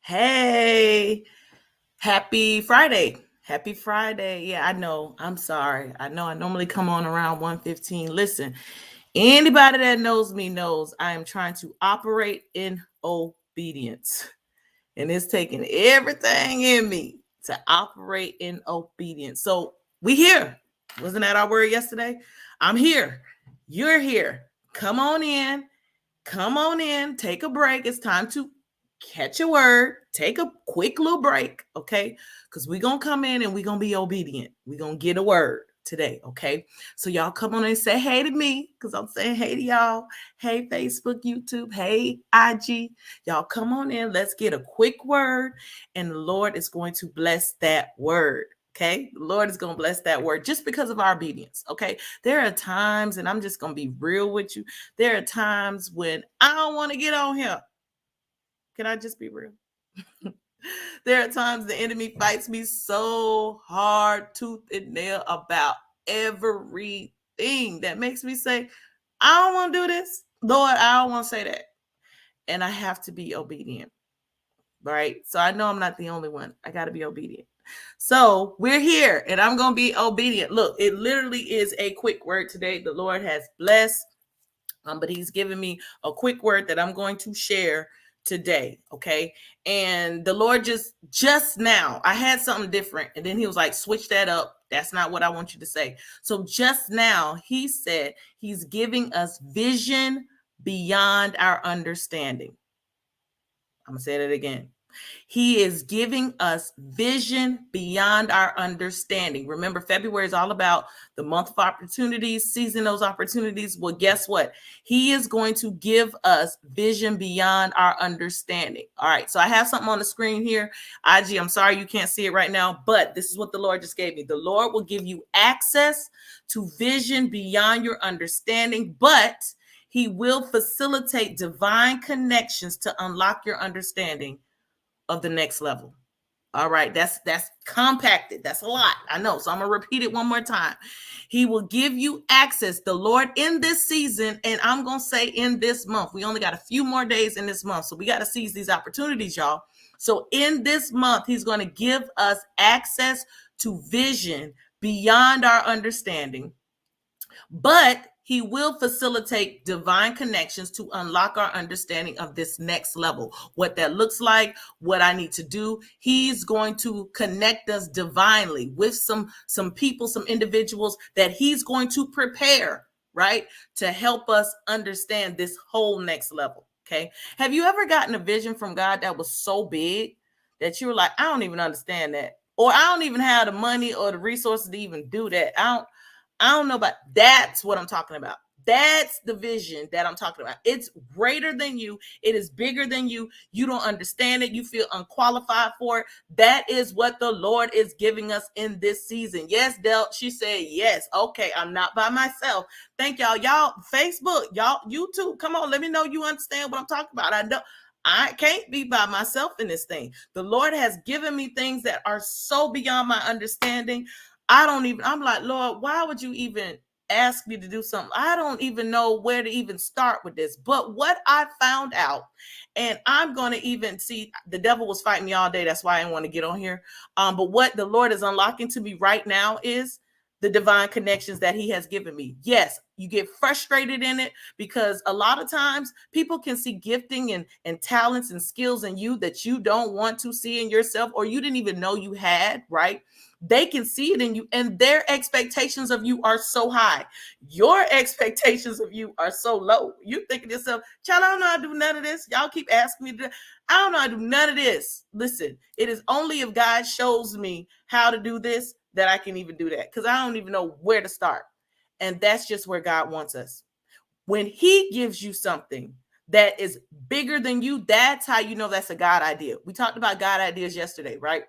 Hey, happy Friday. Happy Friday. Yeah, I know. I'm sorry. I know I normally come on around 1:15. Listen, anybody that knows me knows I am trying to operate in obedience. And it's taking everything in me to operate in obedience. So we here. Wasn't that our word yesterday? I'm here. You're here. Come on in. Come on in. Take a break. It's time to catch a word. Take a quick little break, okay? Because we're going to come in and we're going to be obedient. We're going to get a word today, okay? So y'all come on and say hey to me because I'm saying hey to y'all. Hey, Facebook, YouTube. Hey, IG. Y'all come on in. Let's get a quick word and the Lord is going to bless that word. Okay, the Lord is going to bless that word just because of our obedience. Okay, there are times, and I'm just going to be real with you. There are times when I don't want to get on here. Can I just be real? There are times the enemy fights me so hard, tooth and nail, about everything that makes me say, I don't want to do this. Lord, I don't want to say that. And I have to be obedient. Right? So I know I'm not the only one. I got to be obedient. So we're here and I'm going to be obedient. Look, it literally is a quick word today. The Lord has blessed, but he's given me a quick word that I'm going to share today. Okay. And the Lord just now, I had something different. And then he was like, switch that up. That's not what I want you to say. So just now he said he's giving us vision beyond our understanding. I'm going to say that again. He is giving us vision beyond our understanding. Remember, February is all about the month of opportunities, seizing those opportunities. Well, guess what? He is going to give us vision beyond our understanding. All right. So I have something on the screen here. IG, I'm sorry you can't see it right now, but this is what the Lord just gave me. The Lord will give you access to vision beyond your understanding, but he will facilitate divine connections to unlock your understanding of the next level. All right, that's compacted. That's a lot. I know. So I'm going to repeat it one more time. He will give you access, the Lord, in this season, and I'm going to say in this month. We only got a few more days in this month, so we got to seize these opportunities, y'all. So in this month, he's going to give us access to vision beyond our understanding, but he will facilitate divine connections to unlock our understanding of this next level, what that looks like, what I need to do. He's going to connect us divinely with some people, some individuals that he's going to prepare, right, to help us understand this whole next level. Okay. Have you ever gotten a vision from God that was so big that you were like, I don't even understand that, or I don't even have the money or the resources to even do that? I don't know, but that's what I'm talking about. That's the vision that I'm talking about. It's greater than you. It is bigger than you. You don't understand it. You feel unqualified for it. That is what the Lord is giving us in this season. Yes, Del, she said yes. Okay, I'm not by myself. Thank y'all. Y'all, Facebook, y'all, YouTube, come on, let me know you understand what I'm talking about. I can't be by myself in this thing. The Lord has given me things that are so beyond my understanding. I'm like, Lord, why would you even ask me to do something? I don't even know where to even start with this. But what I found out, and I'm going to even see, the devil was fighting me all day. That's why I didn't want to get on here. But what the Lord is unlocking to me right now is the divine connections that he has given me. Yes, you get frustrated in it because a lot of times people can see gifting and talents and skills in you that you don't want to see in yourself, or you didn't even know you had, right? They can see it in you, and their expectations of you are so high. Your expectations of you are so low. You think to yourself, child, I don't know how to do none of this. Y'all keep asking me to do. I don't know how to do none of this. Listen, it is only if God shows me how to do this that I can even do that, because I don't even know where to start. And that's just where God wants us. When he gives you something that is bigger than you, that's how you know that's a God idea. We talked about God ideas yesterday, right?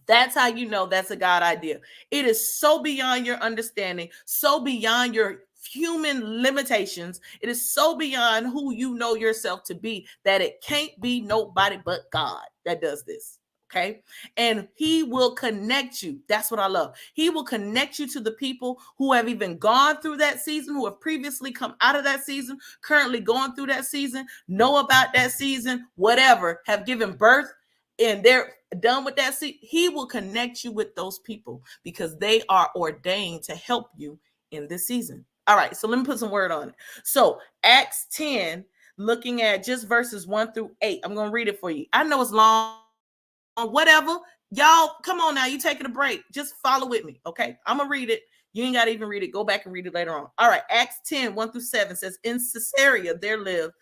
That's how you know that's a God idea. It is so beyond your understanding, so beyond your human limitations. It is so beyond who you know yourself to be that it can't be nobody but God that does this. Okay. And he will connect you. That's what I love. He will connect you to the people who have even gone through that season, who have previously come out of that season, currently going through that season, know about that season, whatever, have given birth, and they're done with that. See, he will connect you with those people because they are ordained to help you in this season. All right, so let me put some word on it. So Acts 10, looking at just verses 1 through 8. I'm going to read it for you. I know it's long, whatever. Y'all, come on now. You taking a break. Just follow with me, okay? I'm going to read it. You ain't got to even read it. Go back and read it later on. All right, Acts 10, 1 through 7 says, in Caesarea there lived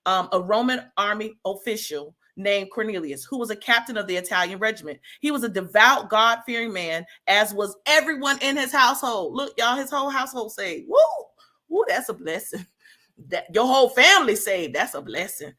a Roman army official named Cornelius, who was a captain of the Italian regiment. He was a devout, God-fearing man, as was everyone in his household. Look, y'all, his whole household saved. Woo! Woo, that's a blessing. That your whole family saved. That's a blessing.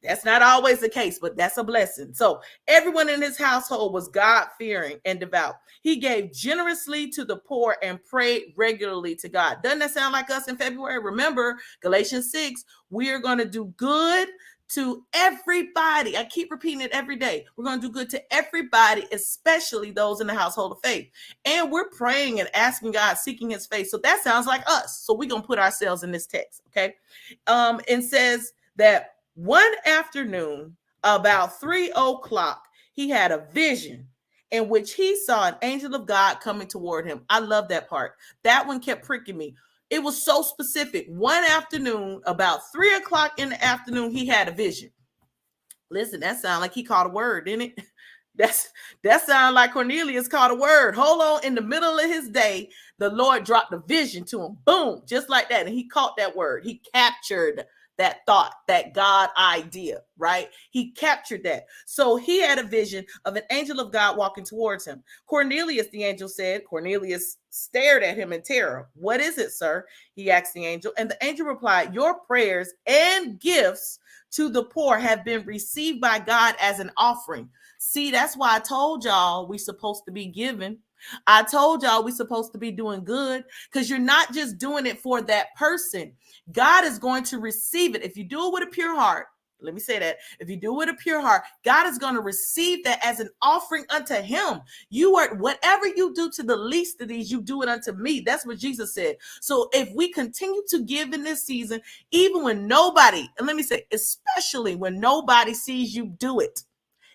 That's not always the case, but that's a blessing. So everyone in his household was God-fearing and devout. He gave generously to the poor and prayed regularly to God. Doesn't that sound like us in February? Remember, Galatians 6, we are going to do good to everybody. I keep repeating it every day. We're going to do good to everybody, especially those in the household of faith. And we're praying and asking God, seeking his face. So that sounds like us. So we're going to put ourselves in this text, okay? It says that one afternoon, about 3 o'clock, he had a vision in which he saw an angel of God coming toward him. I love that part. That one kept pricking me. It was so specific. One afternoon, about 3 o'clock in the afternoon, he had a vision. Listen, that sounds like he caught a word, didn't it? That sounds like Cornelius caught a word. Hold on, in the middle of his day, the Lord dropped a vision to him. Boom, just like that. And he caught that word. He captured that thought, that God idea, right? He captured that. So he had a vision of an angel of God walking towards him. Cornelius, the angel said. Cornelius stared at him in terror. What is it, sir? He asked the angel. And the angel replied, your prayers and gifts to the poor have been received by God as an offering. See, that's why I told y'all we supposed to be giving. I told y'all we supposed to be doing good, because you're not just doing it for that person. God is going to receive it. If you do it with a pure heart, let me say that. If you do it with a pure heart, God is going to receive that as an offering unto him. You are, whatever you do to the least of these, you do it unto me. That's what Jesus said. So if we continue to give in this season, even when nobody, and let me say, especially when nobody sees you do it,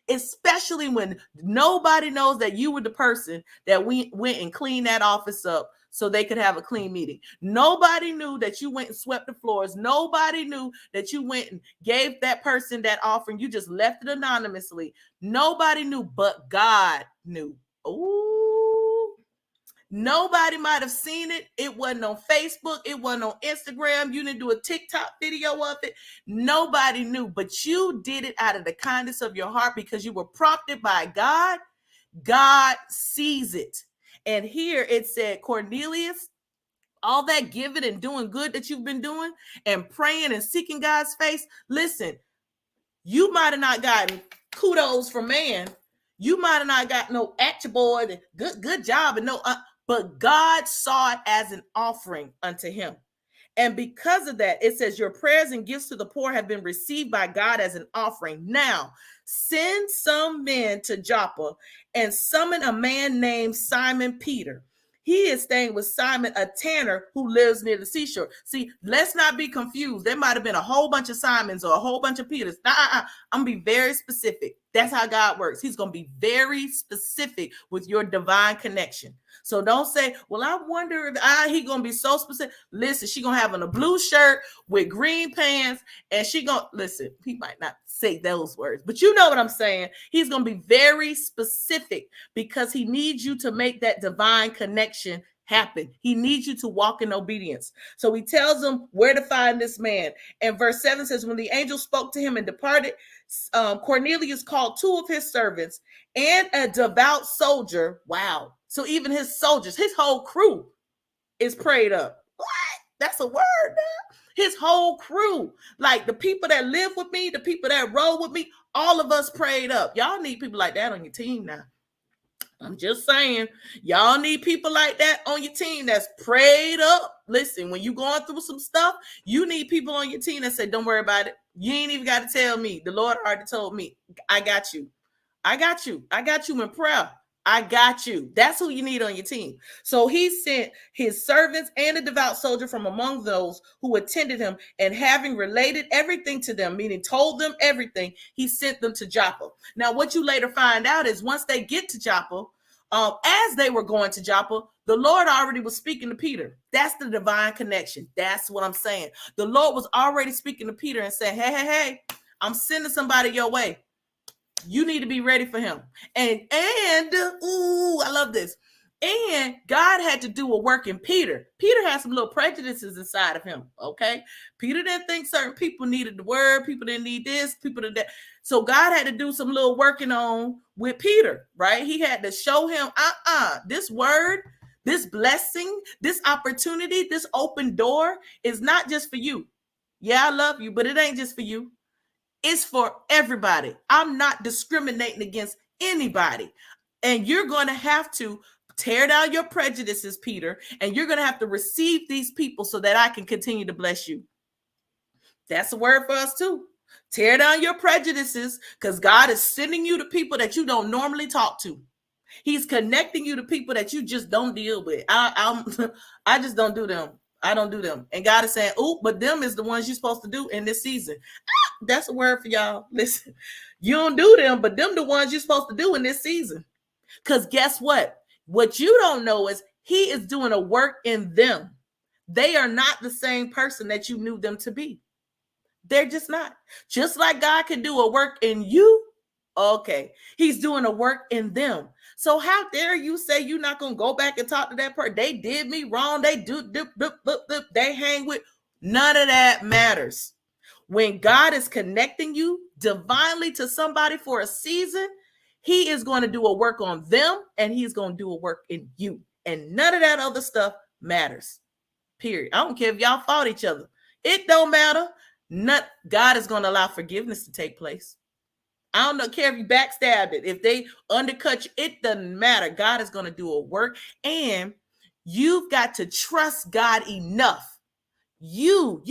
especially when nobody knows that you were the person that we went and cleaned that office up so they could have a clean meeting. Nobody knew that you went and swept the floors. Nobody knew that you went and gave that person that offering. You just left it anonymously. Nobody knew, but God knew. Ooh. Nobody might have seen it. It wasn't on Facebook. It wasn't on Instagram. You didn't do a TikTok video of it. Nobody knew, but you did it out of the kindness of your heart because you were prompted by God. God sees it. And here it said, Cornelius, all that giving and doing good that you've been doing and praying and seeking God's face. Listen, you might have not gotten kudos from man. You might have not got no at your boy, good job, and no, but God saw it as an offering unto him. And because of that, it says, your prayers and gifts to the poor have been received by God as an offering. Now, send some men to Joppa and summon a man named Simon Peter. He is staying with Simon, a tanner who lives near the seashore. See, let's not be confused. There might have been a whole bunch of Simons or a whole bunch of Peters. I'm going to be very specific. That's how God works. He's going to be very specific with your divine connection. So don't say, well, I wonder if he going to be so specific. Listen, she going to have on a blue shirt with green pants, and she going to, listen, he might not say those words, but you know what I'm saying. He's going to be very specific because he needs you to make that divine connection happen. He needs you to walk in obedience. So he tells them where to find this man. And verse 7 says, when the angel spoke to him and departed, Cornelius called 2 of his servants and a devout soldier. Wow. So even his soldiers, his whole crew is prayed up. What? That's a word now. His whole crew, like the people that live with me, the people that roll with me, all of us prayed up. Y'all need people like that on your team now. I'm just saying, y'all need people like that on your team that's prayed up. Listen, when you going through some stuff, you need people on your team that say, don't worry about it. You ain't even got to tell me. The Lord already told me. I got you. I got you. I got you in prayer. I got you. That's who you need on your team. So he sent his servants and a devout soldier from among those who attended him, and having related everything to them, meaning told them everything, he sent them to Joppa. Now, what you later find out is once they get to Joppa, as they were going to Joppa, the Lord already was speaking to Peter. That's the divine connection. That's what I'm saying. The Lord was already speaking to Peter and saying, hey, I'm sending somebody your way. You need to be ready for him. And I love this. And God had to do a work in Peter. Peter had some little prejudices inside of him. Okay. Peter didn't think certain people needed the word. People didn't need this. People did that. So God had to do some little working on with Peter, right? He had to show him, this word, this blessing, this opportunity, this open door is not just for you. Yeah, I love you, but it ain't just for you. It's for everybody. I'm not discriminating against anybody. And you're going to have to tear down your prejudices, Peter, and you're going to have to receive these people so that I can continue to bless you. That's a word for us too. Tear down your prejudices, because God is sending you to people that you don't normally talk to. He's connecting you to people that you just don't deal with. I just don't do them. I don't do them. And God is saying, but them is the ones you're supposed to do in this season. That's a word for y'all. Listen, you don't do them, but them the ones you're supposed to do in this season. Because guess what? What you don't know is he is doing a work in them. They are not the same person that you knew them to be. They're just not. Just like God can do a work in you, okay, he's doing a work in them. So how dare you say you're not going to go back and talk to that person? They did me wrong. They they hang with. None of that matters. When God is connecting you divinely to somebody for a season, he is going to do a work on them, and he's going to do a work in you. And none of that other stuff matters. Period. I don't care if y'all fought each other. It don't matter. God is going to allow forgiveness to take place. I don't care if you backstabbed it. If they undercut you, it doesn't matter. God is going to do a work, and you've got to trust God enough. You've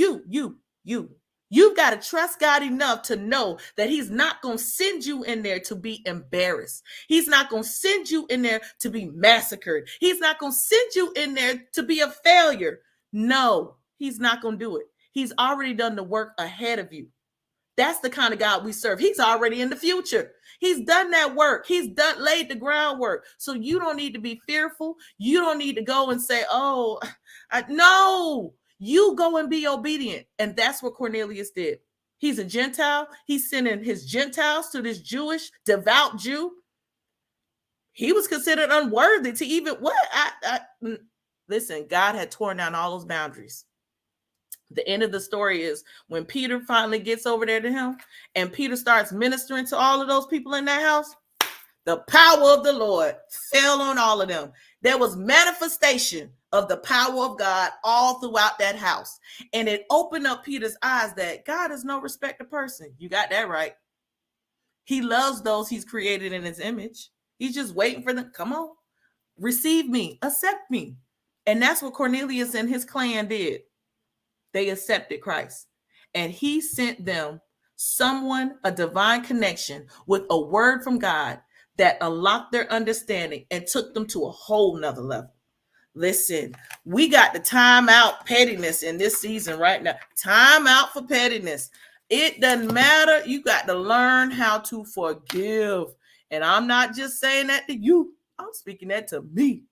got to trust God enough to know that he's not going to send you in there to be embarrassed. He's not going to send you in there to be massacred. He's not going to send you in there to be a failure. No, he's not going to do it. He's already done the work ahead of you. That's the kind of God we serve. He's already in the future. He's done that work. He's laid the groundwork. So you don't need to be fearful. You don't need to go and say, no. You go and be obedient. And that's what Cornelius did. He's a Gentile. He's sending his Gentiles to this Jewish, devout Jew. He was considered unworthy to even, listen, God had torn down all those boundaries. The end of the story is when Peter finally gets over there to him, and Peter starts ministering to all of those people in that house. The power of the Lord fell on all of them. There was manifestation of the power of God all throughout that house. And it opened up Peter's eyes that God is no respecter person. You got that right. He loves those he's created in his image. He's just waiting for them. Come on, receive me, accept me. And that's what Cornelius and his clan did. They accepted Christ. And he sent them a divine connection with a word from God that unlocked their understanding and took them to a whole nother level. Listen, we got the time out pettiness in this season right now. Time out for pettiness. It doesn't matter. You got to learn how to forgive. And I'm not just saying that to you. I'm speaking that to me.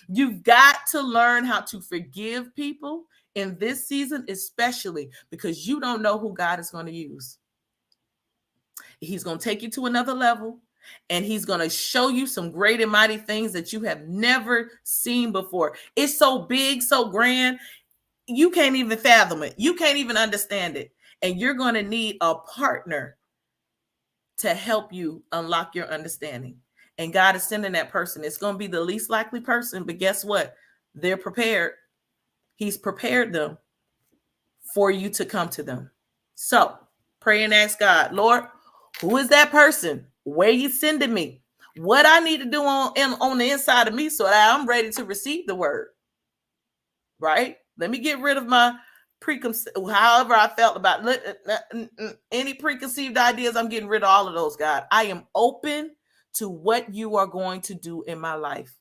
You've got to learn how to forgive people in this season, especially because you don't know who God is going to use. He's going to take you to another level, and he's going to show you some great and mighty things that you have never seen before. It's so big, so grand, you can't even fathom it. You can't even understand it. And you're going to need a partner to help you unlock your understanding. And God is sending that person. It's going to be the least likely person, but guess what? They're prepared. He's prepared them for you to come to them. So pray and ask God, Lord, who is that person? Where are you sending me? what I need to do on the inside of me so that I'm ready to receive the word, right? Let me get rid of my preconceived, however I felt about any preconceived ideas. I'm getting rid of all of those, God. I am open to what you are going to do in my life.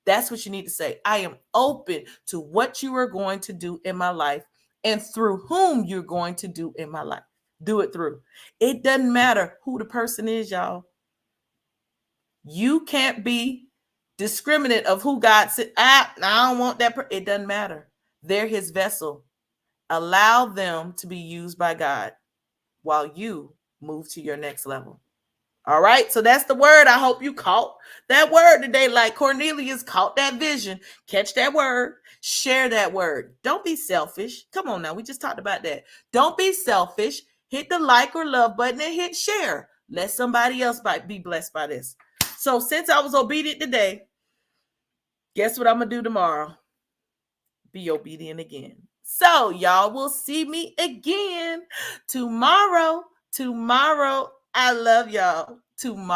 That's what you need to say. I am open to what you are going to do in my life and through whom you're going to do in my life. Do it through. It doesn't matter who the person is, y'all. You can't be discriminate of who God said, I don't want that. It doesn't matter. They're his vessel. Allow them to be used by God while you move to your next level. All right. So that's the word. I hope you caught that word today. Like Cornelius caught that vision. Catch that word. Share that word. Don't be selfish. Come on now. We just talked about that. Don't be selfish. Hit the like or love button and hit share. Let somebody else be blessed by this. So since I was obedient today, guess what I'm going to do tomorrow? Be obedient again. So y'all will see me again tomorrow. I love y'all. Tomorrow.